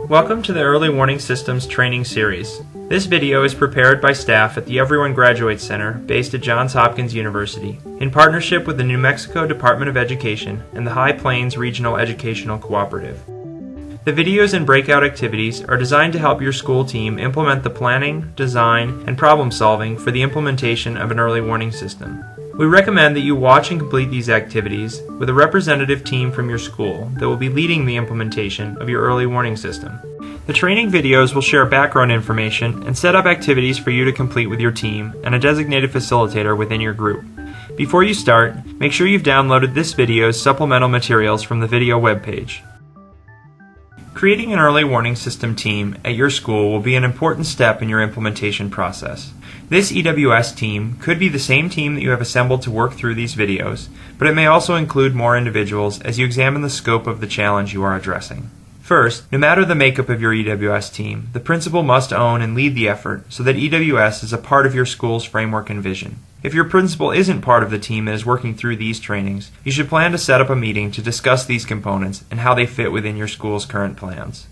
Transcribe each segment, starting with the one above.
Welcome to the Early Warning Systems training series. This video is prepared by staff at the Everyone Graduates Center based at Johns Hopkins University in partnership with the New Mexico Department of Education and the High Plains Regional Educational Cooperative. The videos and breakout activities are designed to help your school team implement the planning, design, and problem solving for the implementation of an early warning system. We recommend that you watch and complete these activities with a representative team from your school that will be leading the implementation of your early warning system. The training videos will share background information and set up activities for you to complete with your team and a designated facilitator within your group. Before you start, make sure you've downloaded this video's supplemental materials from the video webpage. Creating an early warning system team at your school will be an important step in your implementation process. This EWS team could be the same team that you have assembled to work through these videos, but it may also include more individuals as you examine the scope of the challenge you are addressing. First, no matter the makeup of your EWS team, the principal must own and lead the effort so that EWS is a part of your school's framework and vision. If your principal isn't part of the team that is working through these trainings, you should plan to set up a meeting to discuss these components and how they fit within your school's current plans.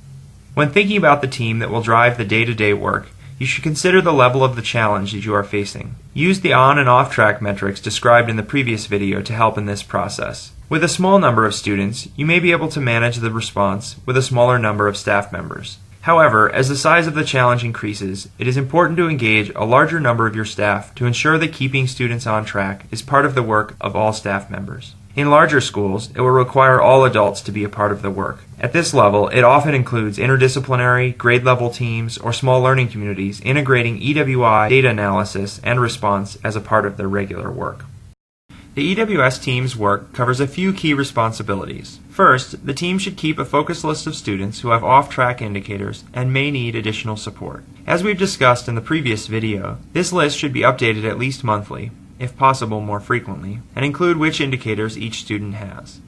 When thinking about the team that will drive the day-to-day work, you should consider the level of the challenge that you are facing. Use the on and off track metrics described in the previous video to help in this process. With a small number of students, you may be able to manage the response with a smaller number of staff members. However, as the size of the challenge increases, it is important to engage a larger number of your staff to ensure that keeping students on track is part of the work of all staff members. In larger schools, it will require all adults to be a part of the work. At this level, it often includes interdisciplinary, grade-level teams, or small learning communities integrating EWI data analysis and response as a part of their regular work. The EWS team's work covers a few key responsibilities. First, the team should keep a focused list of students who have off-track indicators and may need additional support. As we've discussed in the previous video, this list should be updated at least monthly, if possible more frequently, and include which indicators each student has.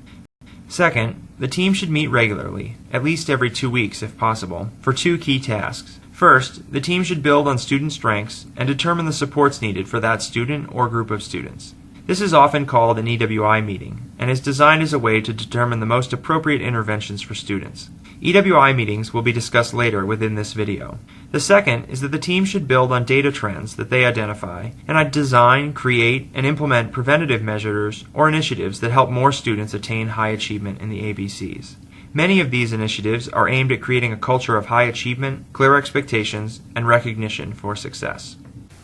Second, the team should meet regularly, at least every 2 weeks if possible, for two key tasks. First, the team should build on student strengths and determine the supports needed for that student or group of students. This is often called an EWI meeting, and is designed as a way to determine the most appropriate interventions for students. EWI meetings will be discussed later within this video. The second is that the team should build on data trends that they identify, and design, create, and implement preventative measures or initiatives that help more students attain high achievement in the ABCs. Many of these initiatives are aimed at creating a culture of high achievement, clear expectations, and recognition for success.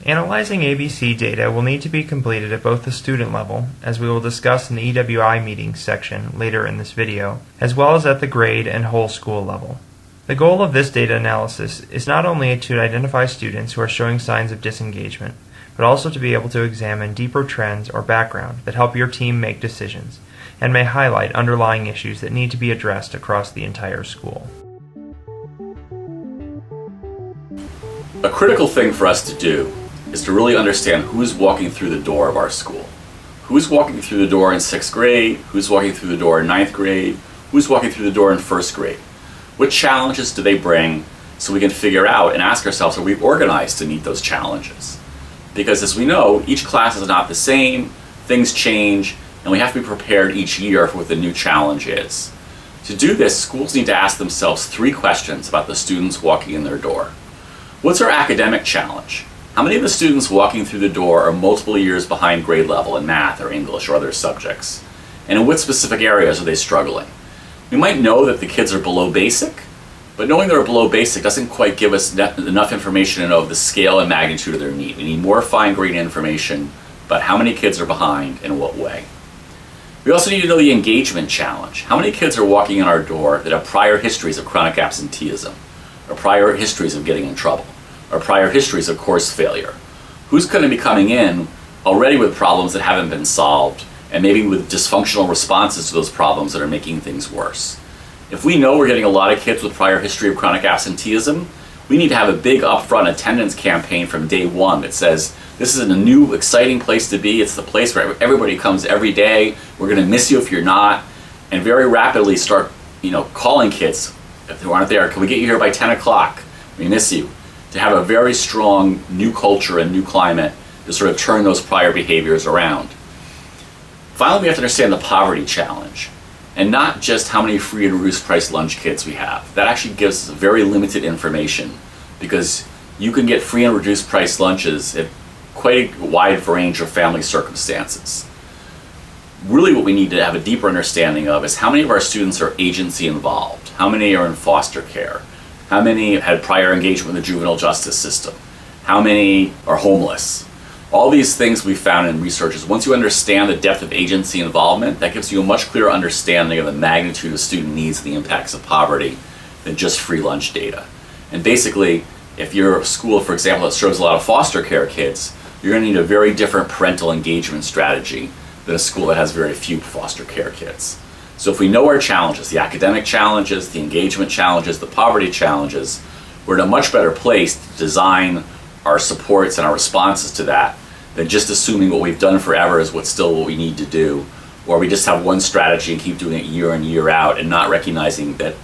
Analyzing ABC data will need to be completed at both the student level, as we will discuss in the EWI meetings section later in this video, as well as at the grade and whole school level. The goal of this data analysis is not only to identify students who are showing signs of disengagement, but also to be able to examine deeper trends or background that help your team make decisions, and may highlight underlying issues that need to be addressed across the entire school. A critical thing for us to do is to really understand who's walking through the door of our school. Who's walking through the door in 6th grade, who's walking through the door in 9th grade, who's walking through the door in 1st grade. What challenges do they bring so we can figure out and ask ourselves, are we organized to meet those challenges? Because as we know, each class is not the same, things change, and we have to be prepared each year for what the new challenge is. To do this, schools need to ask themselves 3 questions about the students walking in their door. What's our academic challenge? How many of the students walking through the door are multiple years behind grade level in math or English or other subjects? And in what specific areas are they struggling? We might know that the kids are below basic, but knowing they're below basic doesn't quite give us enough information to know the scale and magnitude of their need. We need more fine-grained information about how many kids are behind and in what way. We also need to know the engagement challenge. How many kids are walking in our door that have prior histories of chronic absenteeism, or prior histories of getting in trouble, or prior histories of course failure? Who's going to be coming in already with problems that haven't been solved, and maybe with dysfunctional responses to those problems that are making things worse? If we know we're getting a lot of kids with prior history of chronic absenteeism, we need to have a big upfront attendance campaign from day one that says, this is a new, exciting place to be. It's the place where everybody comes every day. We're going to miss you if you're not. And very rapidly start, calling kids if they aren't there. Can we get you here by 10 o'clock? We miss you. To have a very strong new culture and new climate to sort of turn those prior behaviors around. Finally, we have to understand the poverty challenge. and not just how many free and reduced price lunch kits we have. That actually gives us very limited information, because you can get free and reduced price lunches at quite a wide range of family circumstances. Really what we need to have a deeper understanding of is how many of our students are agency involved, how many are in foster care, how many had prior engagement with the juvenile justice system, how many are homeless. All these things we found in research is once you understand the depth of agency involvement, that gives you a much clearer understanding of the magnitude of student needs and the impacts of poverty than just free lunch data. And basically, if you're a school, for example, that serves a lot of foster care kids, you're going to need a very different parental engagement strategy than a school that has very few foster care kids. So if we know our challenges, the academic challenges, the engagement challenges, the poverty challenges, we're in a much better place to design our supports and our responses to that than just assuming what we've done forever is what's still what we need to do, or we just have one strategy and keep doing it year in, year out, and not recognizing that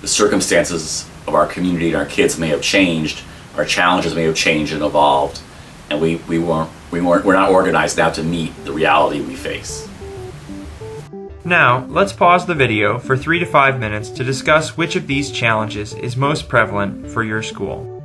the circumstances of our community and our kids may have changed, our challenges may have changed and evolved, and we're not organized now to meet the reality we face. Now, let's pause the video for 3 to 5 minutes to discuss which of these challenges is most prevalent for your school.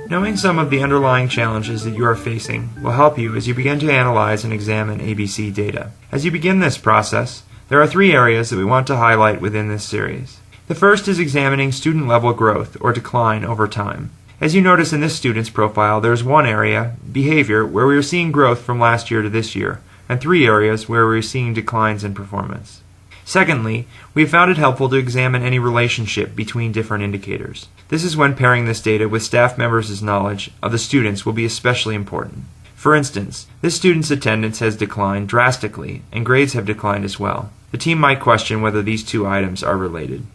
Knowing some of the underlying challenges that you are facing will help you as you begin to analyze and examine ABC data. As you begin this process, there are 3 areas that we want to highlight within this series. The first is examining student level growth or decline over time. As you notice in this student's profile, there is 1 area, behavior, where we are seeing growth from last year to this year, and 3 areas where we are seeing declines in performance. Secondly, we have found it helpful to examine any relationship between different indicators. This is when pairing this data with staff members' knowledge of the students will be especially important. For instance, this student's attendance has declined drastically, and grades have declined as well. The team might question whether these 2 items are related.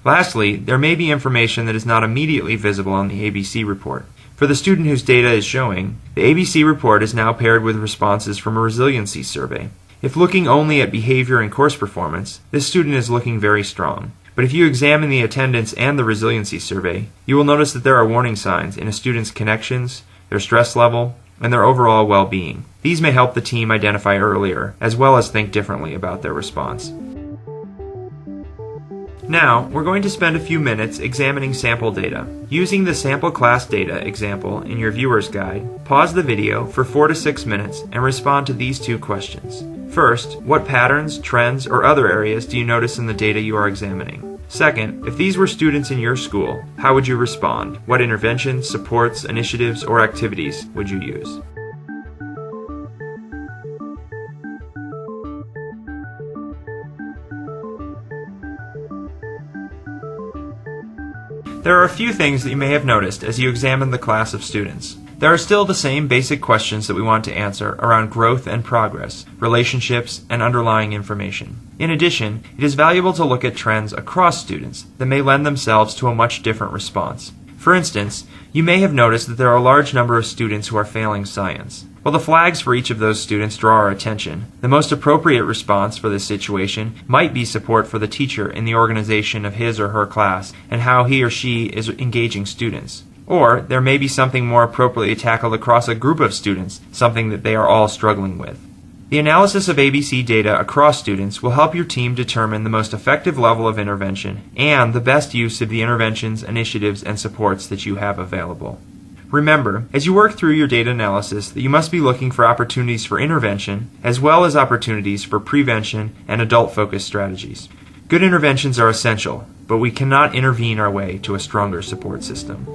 Lastly, there may be information that is not immediately visible on the ABC report. For the student whose data is showing, the ABC report is now paired with responses from a resiliency survey. If looking only at behavior and course performance, this student is looking very strong. But if you examine the attendance and the resiliency survey, you will notice that there are warning signs in a student's connections, their stress level, and their overall well-being. These may help the team identify earlier, as well as think differently about their response. Now, we're going to spend a few minutes examining sample data. Using the sample class data example in your viewer's guide, pause the video for 4 to 6 minutes and respond to these 2 questions. First, what patterns, trends, or other areas do you notice in the data you are examining? Second, if these were students in your school, how would you respond? What interventions, supports, initiatives, or activities would you use? There are a few things that you may have noticed as you examine the class of students. There are still the same basic questions that we want to answer around growth and progress, relationships, and underlying information. In addition, it is valuable to look at trends across students that may lend themselves to a much different response. For instance, you may have noticed that there are a large number of students who are failing science. While the flags for each of those students draw our attention, the most appropriate response for this situation might be support for the teacher in the organization of his or her class and how he or she is engaging students. Or there may be something more appropriately tackled across a group of students, something that they are all struggling with. The analysis of ABC data across students will help your team determine the most effective level of intervention and the best use of the interventions, initiatives, and supports that you have available. Remember, as you work through your data analysis, that you must be looking for opportunities for intervention, as well as opportunities for prevention and adult-focused strategies. Good interventions are essential, but we cannot intervene our way to a stronger support system.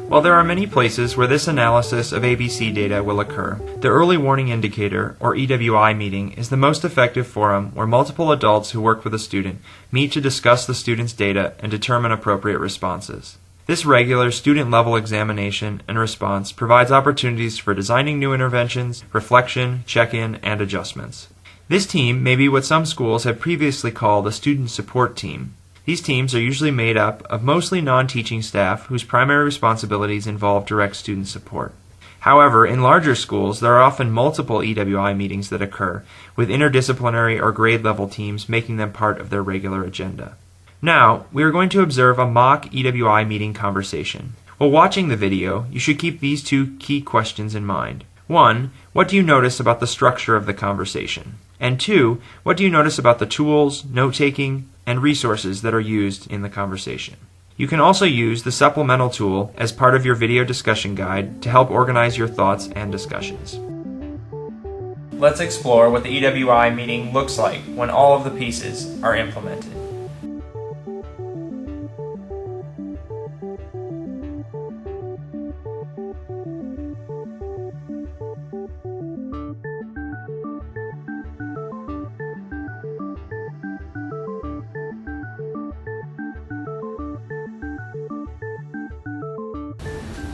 While there are many places where this analysis of ABC data will occur, the Early Warning Indicator, or EWI meeting, is the most effective forum where multiple adults who work with a student meet to discuss the student's data and determine appropriate responses. This regular student-level examination and response provides opportunities for designing new interventions, reflection, check-in, and adjustments. This team may be what some schools have previously called a student support team. These teams are usually made up of mostly non-teaching staff whose primary responsibilities involve direct student support. However, in larger schools, there are often multiple EWI meetings that occur, with interdisciplinary or grade-level teams making them part of their regular agenda. Now, we are going to observe a mock EWI meeting conversation. While watching the video, you should keep these two key questions in mind. 1. What do you notice about the structure of the conversation? And 2. What do you notice about the tools, note-taking, and resources that are used in the conversation? You can also use the supplemental tool as part of your video discussion guide to help organize your thoughts and discussions. Let's explore what the EWI meeting looks like when all of the pieces are implemented.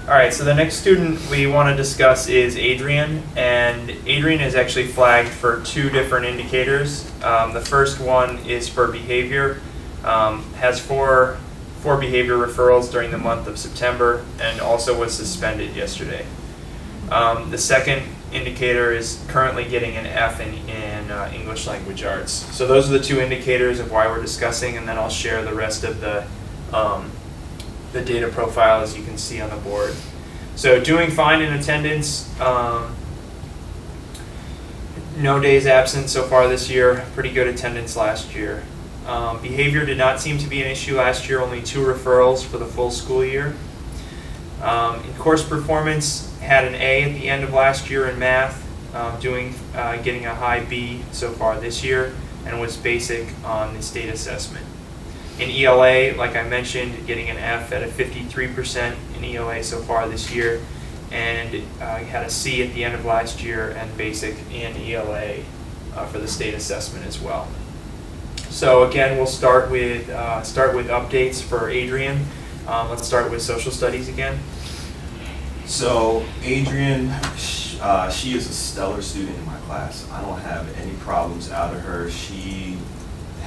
Alright, so the next student we want to discuss is Adrian, and Adrian is actually flagged for 2 different indicators. The first one is for behavior, has four behavior referrals during the month of September, and also was suspended yesterday. The second indicator is currently getting an F in English Language Arts. So those are the 2 indicators of why we're discussing, and then I'll share the rest of the data profile as you can see on the board. So doing fine in attendance, no days absent so far this year, pretty good attendance last year. Behavior did not seem to be an issue last year, only 2 referrals for the full school year. In course performance, had an A at the end of last year in math, getting a high B so far this year, and was basic on the state assessment. In ELA, like I mentioned, getting an F at a 53% in ELA so far this year, and had a C at the end of last year and basic in ELA for the state assessment as well. So again, we'll start with updates for Adrian. Let's start with social studies again. So Adrian, she is a stellar student in my class. I don't have any problems out of her. She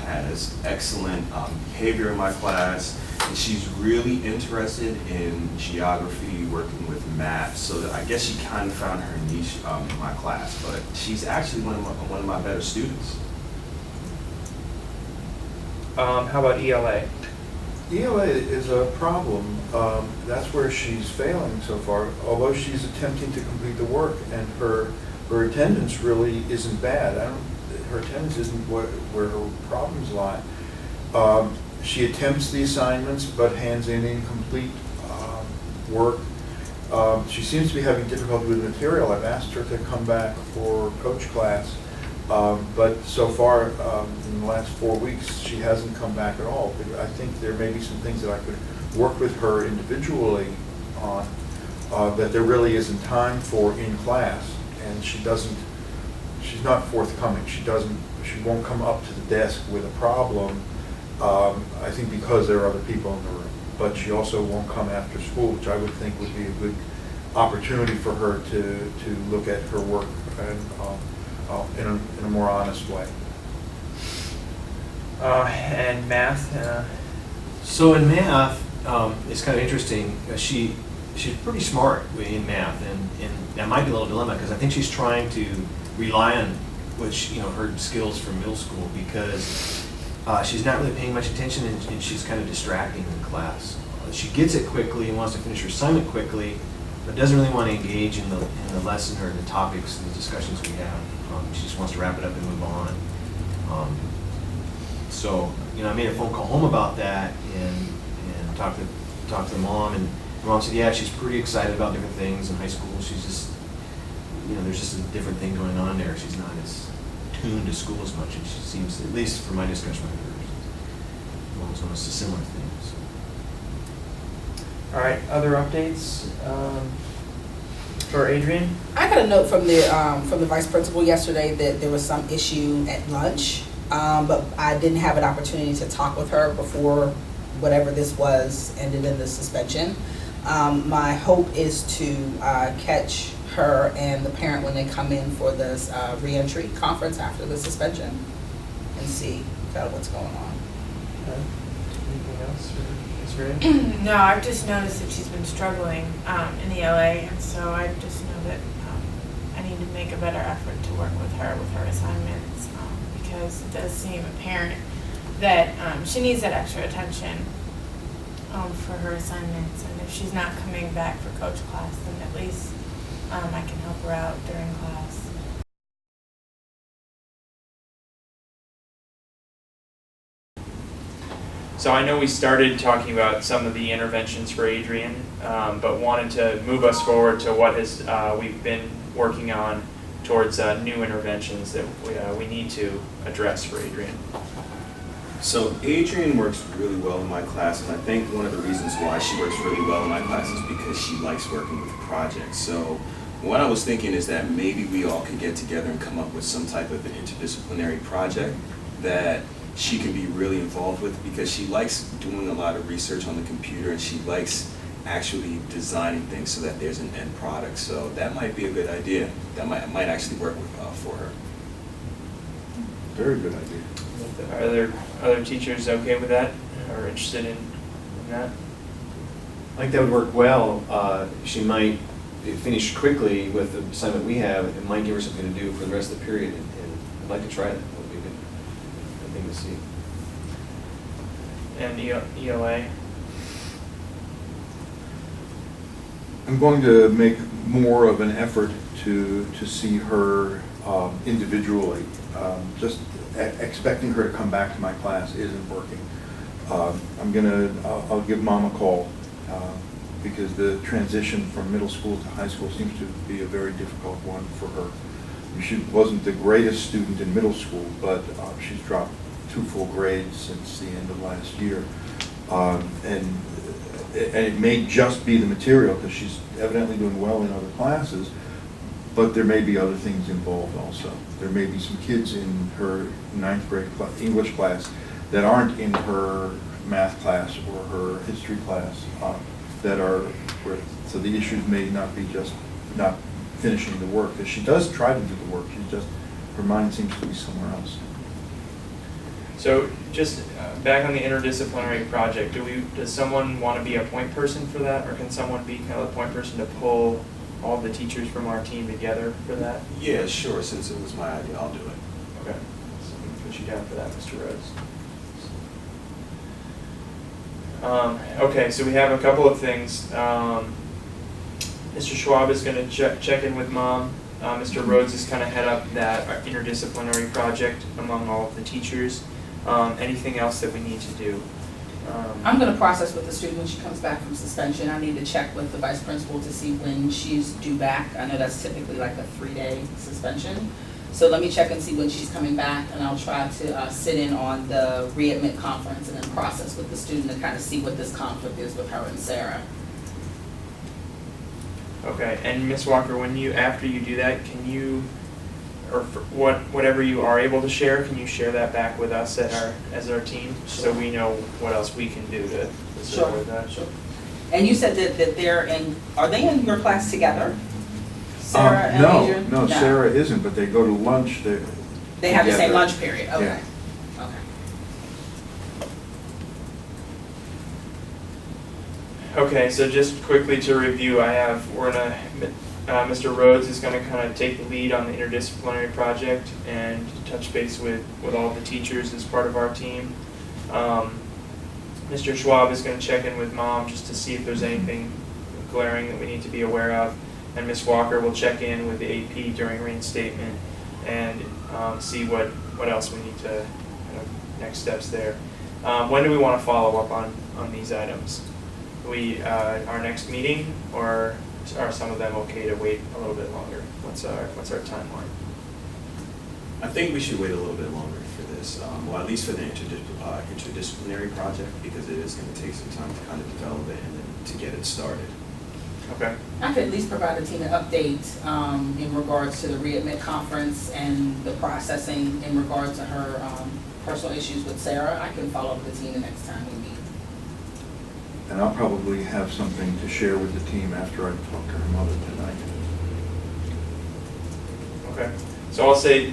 has excellent behavior in my class, and she's really interested in geography, working with math. So I guess she kind of found her niche in my class. But she's actually one of my better students. How about ELA? ELA is a problem. That's where she's failing so far, although she's attempting to complete the work, and her attendance really isn't bad. Her attendance isn't where her problems lie. She attempts the assignments but hands in incomplete work. She seems to be having difficulty with material. I've asked her to come back for coach class, but so far in the last 4 weeks she hasn't come back at all. I think there may be some things that I could work with her individually on that there really isn't time for in class, and she's not forthcoming. She won't come up to the desk with a problem, I think because there are other people in the room. But she also won't come after school, which I would think would be a good opportunity for her to look at her work and in a more honest way. And math? So in math, it's kind of interesting. She's pretty smart in math, and that might be a little dilemma because I think she's trying to rely on her skills from middle school, because she's not really paying much attention, and she's kind of distracting in class. She gets it quickly and wants to finish her assignment quickly, but doesn't really want to engage in the lesson or the topics and the discussions we have. She just wants to wrap it up and move on. So I made a phone call home about that and talked to the mom, and the mom said, yeah, she's pretty excited about different things in high school. She's just, there's just a different thing going on there. She's not as tuned to school as much, and she seems, at least from my discussion with her, mom's noticed a similar thing. All right, other updates for Adrian? I got a note from the vice principal yesterday that there was some issue at lunch, but I didn't have an opportunity to talk with her before whatever this was ended in the suspension. My hope is to catch her and the parent when they come in for this reentry conference after the suspension and see kind of what's going on. Anything else for No, I've just noticed that she's been struggling in the LA, and so I just know that I need to make a better effort to work with her assignments, because it does seem apparent that she needs that extra attention home for her assignments, and if she's not coming back for coach class, then at least I can help her out during class. So I know we started talking about some of the interventions for Adrian, but wanted to move us forward to what we've been working on towards new interventions that we need to address for Adrian. So Adrian works really well in my class, and I think one of the reasons why she works really well in my class is because she likes working with projects. So what I was thinking is that maybe we all could get together and come up with some type of an interdisciplinary project that she can be really involved with, because she likes doing a lot of research on the computer, and she likes actually designing things so that there's an end product. So that might be a good idea. That might actually work for her. Very good idea. Are there other teachers okay with that or interested in that? I think that would work well. She might finish quickly with the assignment we have. It might give her something to do for the rest of the period, and I'd like to try that. That would be a good thing to see. And ELA? I'm going to make more of an effort to see her individually. Just expecting her to come back to my class isn't working. I'll give Mom a call because the transition from middle school to high school seems to be a very difficult one for her. She wasn't the greatest student in middle school, but she's dropped 2 full grades since the end of last year. And it may just be the material, because she's evidently doing well in other classes, but there may be other things involved also. There may be some kids in her 9th grade English class that aren't in her math class or her history class that are where, so the issues may not be just not finishing the work, because she does try to do the work, she's just, her mind seems to be somewhere else. So just back on the interdisciplinary project, does someone want to be a point person for that, or can someone be kind of a point person to pull all the teachers from our team together for that? Yeah, sure. Since it was my idea, I'll do it. Okay. So we can put you down for that, Mr. Rhodes. Okay, so we have a couple of things. Mr. Schwab is going to check in with Mom. Mr. Rhodes is kind of head up that interdisciplinary project among all of the teachers. Anything else that we need to do? I'm going to process with the student when she comes back from suspension. I need to check with the vice principal to see when she's due back. I know that's typically like a 3-day suspension. So let me check and see when she's coming back, and I'll try to sit in on the readmit conference and then process with the student to kind of see what this conflict is with her and Sarah. Okay, and Ms. Walker, after you do that, can you, or whatever you are able to share, can you share that back with us as our team, so we know what else we can do to support that? Sure. And you said that are they in your class together? Sarah and Adrian? No, Sarah isn't, but they go to lunch. They have the same lunch period. Okay. Yeah. Okay, so just quickly to review, Mr. Rhodes is going to kind of take the lead on the interdisciplinary project and touch base with all the teachers as part of our team. Mr. Schwab is going to check in with Mom just to see if there's anything glaring that we need to be aware of. And Ms. Walker will check in with the AP during reinstatement and see what else we need to, next steps there. When do we want to follow up on these items? Our next meeting, or are some of them okay to wait a little bit longer? What's our timeline? I think we should wait a little bit longer for this, well, at least for the interdisciplinary project, because it is going to take some time to kind of develop it and then to get it started. Okay. I could at least provide the team an update in regards to the readmit conference and the processing in regards to her personal issues with Sarah. I can follow up with the team the next time we meet. And I'll probably have something to share with the team after I talk to her mother tonight. Okay. So I'll say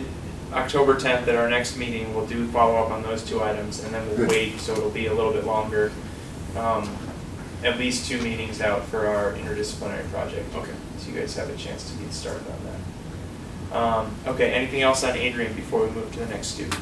October 10th at our next meeting, we'll do follow up on those 2 items, and then we'll Good. wait, so it'll be a little bit longer. At least 2 meetings out for our interdisciplinary project. Okay. So you guys have a chance to get started on that. Okay, anything else on Adrian before we move to the next student?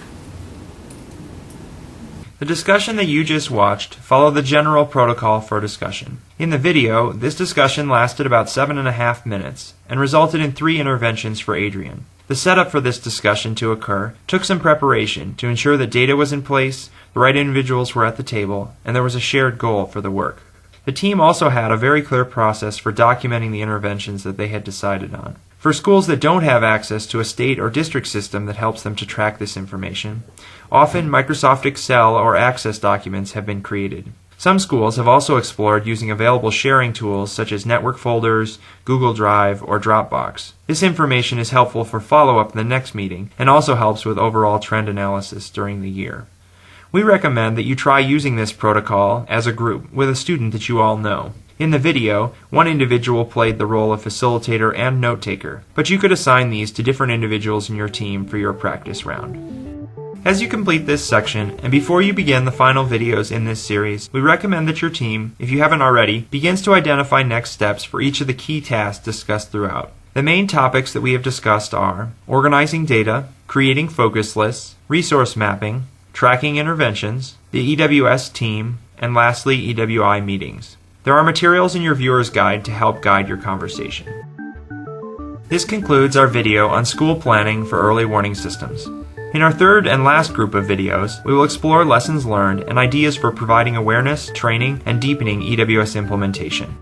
The discussion that you just watched followed the general protocol for discussion. In the video, this discussion lasted about 7.5 minutes and resulted in 3 interventions for Adrian. The setup for this discussion to occur took some preparation to ensure that data was in place, the right individuals were at the table, and there was a shared goal for the work. The team also had a very clear process for documenting the interventions that they had decided on. For schools that don't have access to a state or district system that helps them to track this information, often Microsoft Excel or Access documents have been created. Some schools have also explored using available sharing tools such as network folders, Google Drive, or Dropbox. This information is helpful for follow-up in the next meeting and also helps with overall trend analysis during the year. We recommend that you try using this protocol as a group with a student that you all know. In the video, one individual played the role of facilitator and note-taker, but you could assign these to different individuals in your team for your practice round. As you complete this section, and before you begin the final videos in this series, we recommend that your team, if you haven't already, begins to identify next steps for each of the key tasks discussed throughout. The main topics that we have discussed are organizing data, creating focus lists, resource mapping, tracking interventions, the EWS team, and lastly, EWI meetings. There are materials in your viewer's guide to help guide your conversation. This concludes our video on school planning for early warning systems. In our third and last group of videos, we will explore lessons learned and ideas for providing awareness, training, and deepening EWS implementation.